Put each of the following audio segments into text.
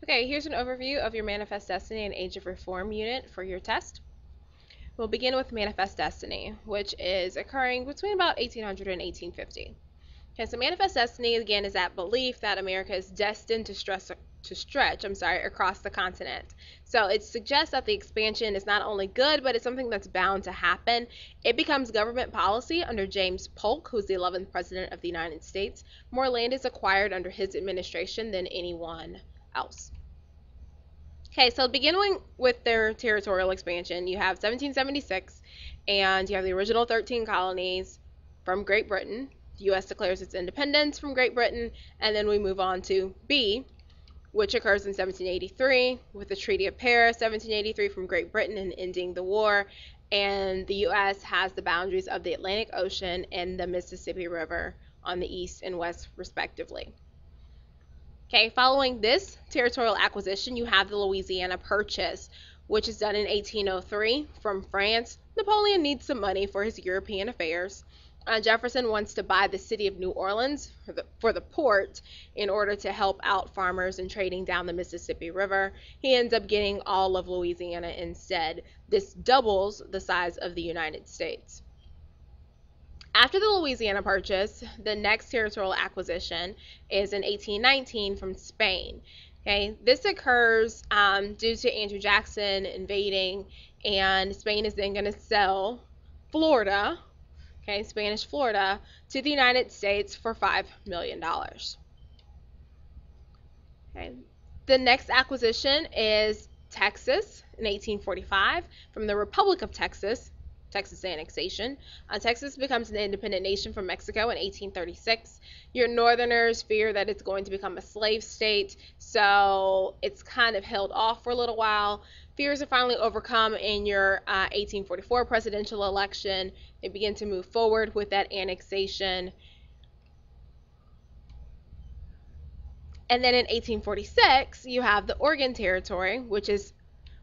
Okay, here's an overview of your Manifest Destiny and Age of Reform unit for your test. We'll begin with Manifest Destiny, which is occurring between about 1800 and 1850. Okay, so Manifest Destiny, again, is that belief that America is destined to stretch across the continent. So it suggests that the expansion is not only good, but it's something that's bound to happen. It becomes government policy under James Polk, who's the 11th President of the United States. More land is acquired under his administration than anyone else. Okay, so beginning with their territorial expansion, you have 1776, and you have the original 13 colonies from Great Britain. The U.S. declares its independence from Great Britain, and then we move on to B, which occurs in 1783 with the Treaty of Paris, 1783 from Great Britain and ending the war, and the U.S. has the boundaries of the Atlantic Ocean and the Mississippi River on the east and west, respectively. Okay, following this territorial acquisition, you have the Louisiana Purchase, which is done in 1803 from France. Napoleon needs some money for his European affairs. Jefferson wants to buy the city of New Orleans for the port in order to help out farmers in trading down the Mississippi River. He ends up getting all of Louisiana instead. This doubles the size of the United States. After the Louisiana Purchase, the next territorial acquisition is in 1819 from Spain. Okay, this occurs due to Andrew Jackson invading, and Spain is then going to sell Florida, okay, Spanish Florida, to the United States for $5 million. Okay, the next acquisition is Texas in 1845 from the Republic of Texas. Texas annexation. Texas becomes an independent nation from Mexico in 1836. Your northerners fear that it's going to become a slave state, so it's kind of held off for a little while. Fears are finally overcome in your 1844 presidential election. They begin to move forward with that annexation. And then in 1846, you have the Oregon Territory, which is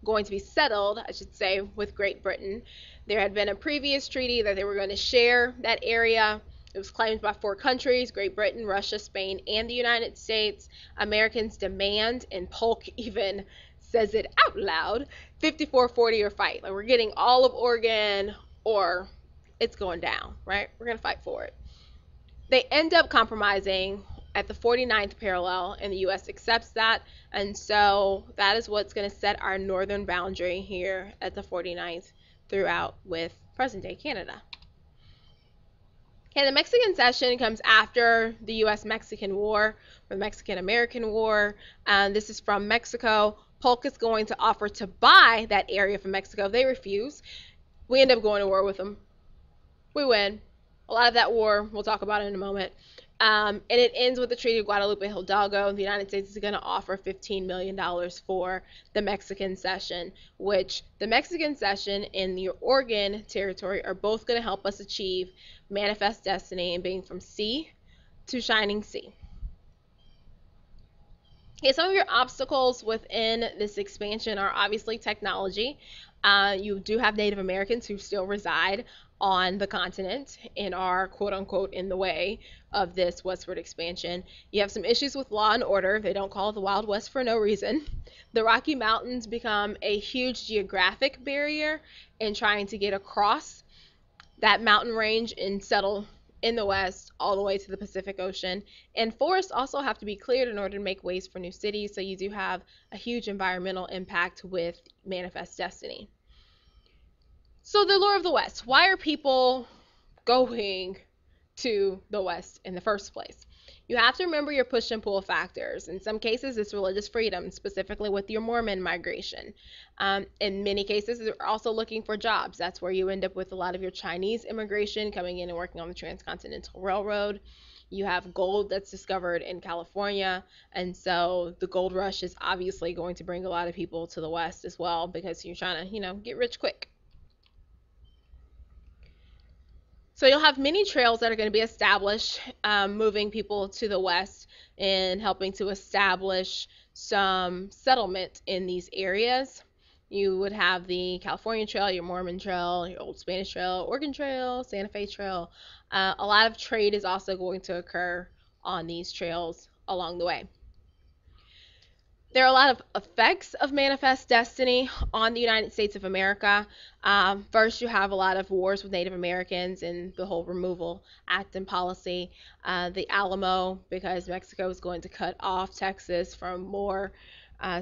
going to be settled, I should say, with Great Britain. There had been a previous treaty that they were going to share that area. It was claimed by 4 countries: Great Britain, Russia, Spain, and the United States. Americans demand, and Polk even says it out loud, 54-40 or fight. Like, we're getting all of Oregon or it's going down, right? We're going to fight for it. They end up compromising at the 49th parallel, and the U.S. accepts that, and so that is what's going to set our northern boundary here at the 49th throughout with present-day Canada. Okay, the Mexican Cession comes after the U.S.-Mexican War, or the Mexican-American War. This is from Mexico. Polk is going to offer to buy that area from Mexico. They refuse. We end up going to war with them. We win. A lot of that war, we'll talk about it in a moment. And it ends with the Treaty of Guadalupe Hidalgo. The United States is going to offer $15 million for the Mexican Cession, which the Mexican Cession and the Oregon Territory are both going to help us achieve Manifest Destiny and being from sea to shining sea. Okay, some of your obstacles within this expansion are obviously technology. You do have Native Americans who still reside on the continent and are quote-unquote in the way of this westward expansion. You have some issues with law and order. They don't call it the Wild West for no reason. The Rocky Mountains become a huge geographic barrier in trying to get across that mountain range and settle in the west all the way to the Pacific Ocean. And forests also have to be cleared in order to make ways for new cities, so you do have a huge environmental impact with Manifest Destiny. So the lure of the West. Why are people going to the West in the first place? You have to remember your push and pull factors. In some cases, it's religious freedom, specifically with your Mormon migration. In many cases, they're also looking for jobs. That's where you end up with a lot of your Chinese immigration coming in and working on the Transcontinental Railroad. You have gold that's discovered in California, and so the gold rush is obviously going to bring a lot of people to the West as well, because you're trying to, get rich quick. So you'll have many trails that are going to be established, moving people to the west and helping to establish some settlement in these areas. You would have the California Trail, your Mormon Trail, your Old Spanish Trail, Oregon Trail, Santa Fe Trail. A lot of trade is also going to occur on these trails along the way. There are a lot of effects of Manifest Destiny on the United States of America. First, you have a lot of wars with Native Americans and the whole removal act and policy. The Alamo, because Mexico is going to cut off Texas from more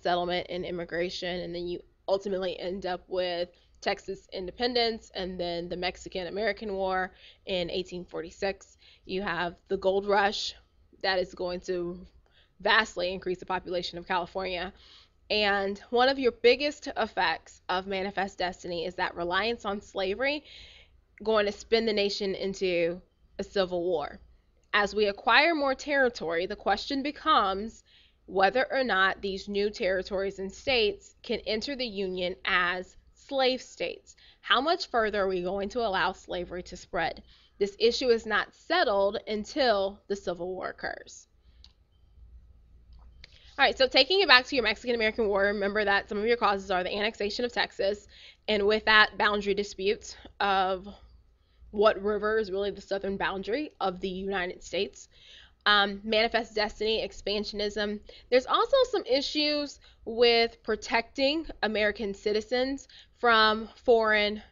settlement and immigration, and then you ultimately end up with Texas independence, and then the Mexican-American War in 1846. You have the gold rush that is going to vastly increase the population of California. And one of your biggest effects of Manifest Destiny is that reliance on slavery going to spin the nation into a civil war. As we acquire more territory, the question becomes whether or not these new territories and states can enter the Union as slave states. How much further are we going to allow slavery to spread? This issue is not settled until the Civil War occurs. All right, so taking it back to your Mexican-American War, remember that some of your causes are the annexation of Texas, and with that, boundary disputes of what river is really the southern boundary of the United States. Manifest Destiny, expansionism. There's also some issues with protecting American citizens from foreign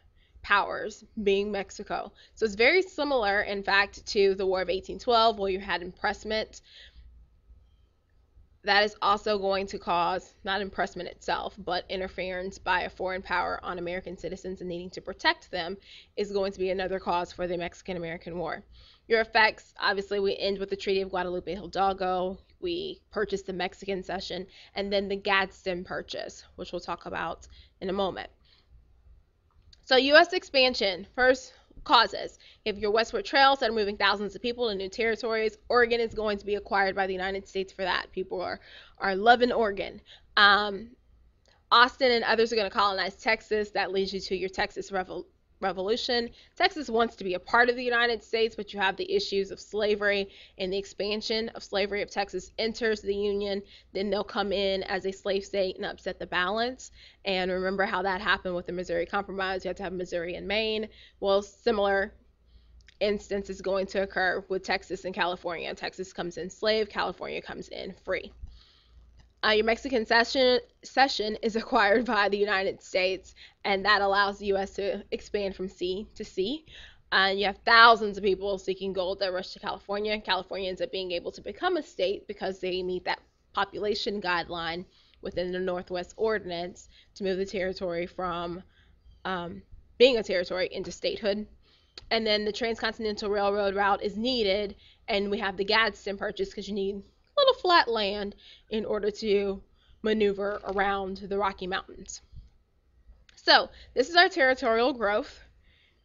powers, being Mexico. So it's very similar, in fact, to the War of 1812, where you had impressment. That is also going to cause, not impressment itself, but interference by a foreign power on American citizens and needing to protect them is going to be another cause for the Mexican-American War. Your effects, obviously, we end with the Treaty of Guadalupe Hidalgo. We purchase the Mexican Cession, and then the Gadsden Purchase, which we'll talk about in a moment. So U.S. expansion, first causes. If your westward trails that are moving thousands of people to new territories, Oregon is going to be acquired by the United States for that. People are loving Oregon. Austin and others are going to colonize Texas. That leads you to your Texas Revolution. Texas wants to be a part of the United States, but you have the issues of slavery and the expansion of slavery. If Texas enters the Union, then they'll come in as a slave state and upset the balance. And remember how that happened with the Missouri Compromise. You have to have Missouri and Maine. Well, similar instance is going to occur with Texas and California. Texas comes in slave, California comes in free. Your Mexican Cession is acquired by the United States, and that allows the U.S. to expand from sea to sea. You have thousands of people seeking gold that rush to California. California ends up being able to become a state because they meet that population guideline within the Northwest Ordinance to move the territory from being a territory into statehood. And then the Transcontinental Railroad route is needed, and we have the Gadsden Purchase because you need little flat land in order to maneuver around the Rocky Mountains. So this is our territorial growth,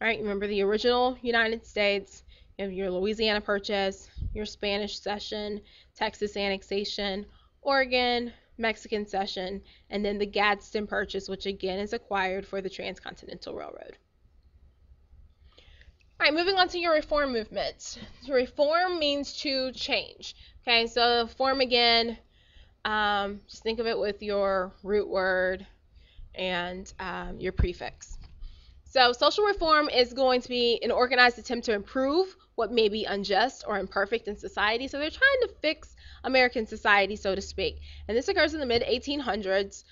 right? Remember the original United States, you have your Louisiana Purchase, your Spanish Cession, Texas annexation, Oregon, Mexican Cession, and then the Gadsden Purchase, which again is acquired for the Transcontinental Railroad. All right, moving on to your reform movement. Reform means to change. Okay, so form again, just think of it with your root word and your prefix. So social reform is going to be an organized attempt to improve what may be unjust or imperfect in society. So they're trying to fix American society, so to speak. And this occurs in the mid-1800s.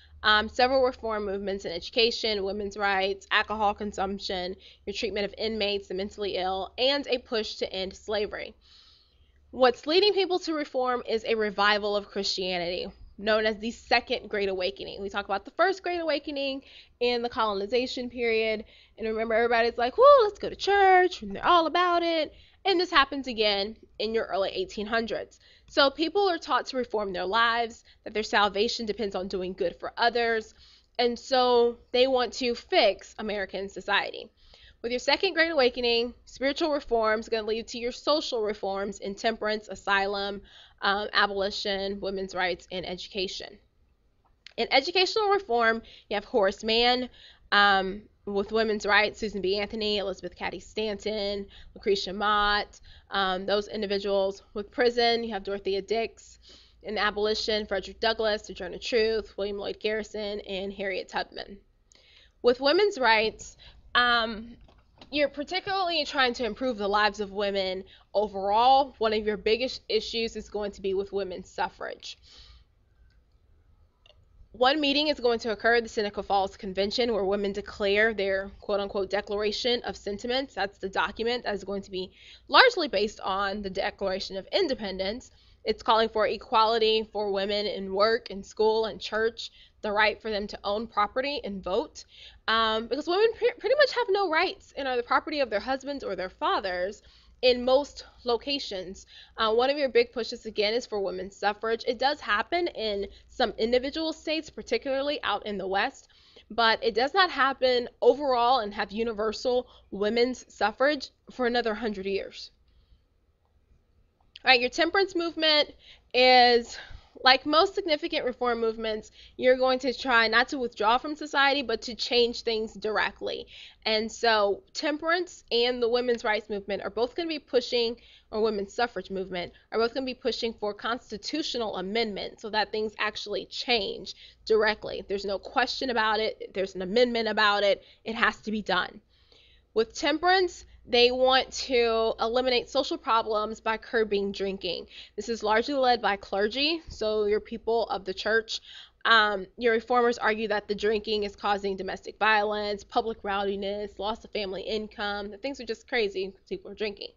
Several reform movements in education, women's rights, alcohol consumption, your treatment of inmates, the mentally ill, and a push to end slavery. What's leading people to reform is a revival of Christianity, known as the Second Great Awakening. We talk about the First Great Awakening in the colonization period, and remember everybody's like, whoo, let's go to church, and they're all about it. And this happens again in your early 1800s. So people are taught to reform their lives, that their salvation depends on doing good for others, and so they want to fix American society. With your Second Great Awakening, spiritual reform is going to lead to your social reforms in temperance, asylum, abolition, women's rights, and education. In educational reform, you have Horace Mann with women's rights, Susan B. Anthony, Elizabeth Cady Stanton, Lucretia Mott, those individuals. With prison, you have Dorothea Dix. In abolition, Frederick Douglass, Sojourner Truth, William Lloyd Garrison, and Harriet Tubman. With women's rights, you're particularly trying to improve the lives of women overall. One of your biggest issues is going to be with women's suffrage. One meeting is going to occur at the Seneca Falls Convention where women declare their quote unquote Declaration of Sentiments. That's the document that is going to be largely based on the Declaration of Independence. It's calling for equality for women in work, in school, and church, the right for them to own property and vote. Because women pretty much have no rights and are the property of their husbands or their fathers in most locations. One of your big pushes again is for women's suffrage. It does happen in some individual states, particularly out in the West, but it does not happen overall and have universal women's suffrage for another 100 years. All right, your temperance movement is like most significant reform movements, you're going to try not to withdraw from society, but to change things directly. And so temperance and the women's rights movement are both going to be pushing, or women's suffrage movement, are both going to be pushing for constitutional amendment so that things actually change directly. There's no question about it. There's an amendment about it. It has to be done. With temperance, they want to eliminate social problems by curbing drinking. This is largely led by clergy, so your people of the church. Your reformers argue that the drinking is causing domestic violence, public rowdiness, loss of family income. Things are just crazy because people are drinking.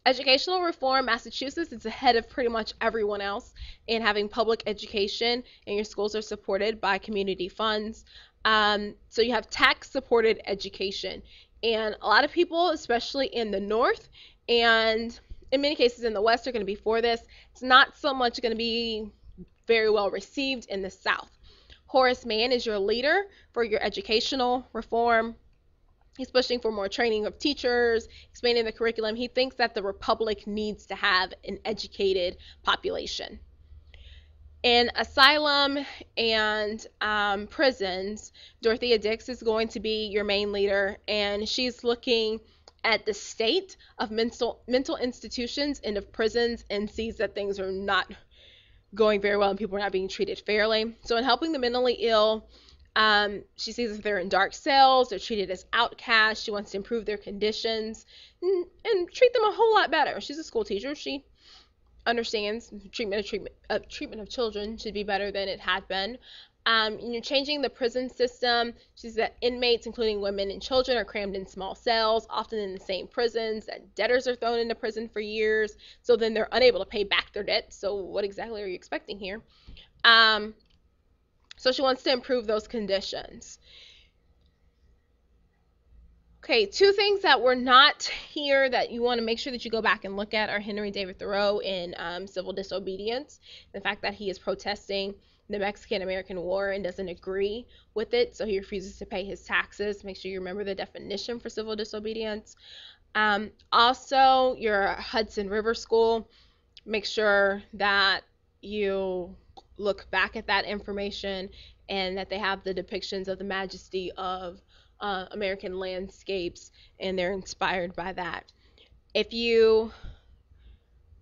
Educational reform, Massachusetts is ahead of pretty much everyone else in having public education, and your schools are supported by community funds. So you have tax-supported education. And a lot of people, especially in the North and in many cases in the West, are going to be for this. It's not so much going to be very well received in the South. Horace Mann is your leader for your educational reform. He's pushing for more training of teachers, expanding the curriculum. He thinks that the Republic needs to have an educated population. In asylum and prisons, Dorothea Dix is going to be your main leader, and she's looking at the state of mental institutions and of prisons and sees that things are not going very well and people are not being treated fairly. So in helping the mentally ill, she sees that they're in dark cells, they're treated as outcasts. She wants to improve their conditions and treat them a whole lot better. She's a school teacher. She understands treatment of children should be better than it had been. You're changing the prison system. She says that inmates, including women and children, are crammed in small cells, often in the same prisons, that debtors are thrown into prison for years, so then they're unable to pay back their debt. So what exactly are you expecting here? So she wants to improve those conditions. Okay, two things that were not here that you want to make sure that you go back and look at are Henry David Thoreau in Civil Disobedience. The fact that he is protesting the Mexican-American War and doesn't agree with it, so he refuses to pay his taxes. Make sure you remember the definition for civil disobedience. Also, your Hudson River School, make sure that you look back at that information and that they have the depictions of the majesty of American landscapes, and they're inspired by that. If you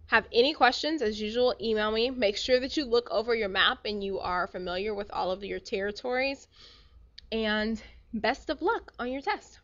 have any questions, as usual, email me. Make sure that you look over your map and you are familiar with all of your territories. And best of luck on your test.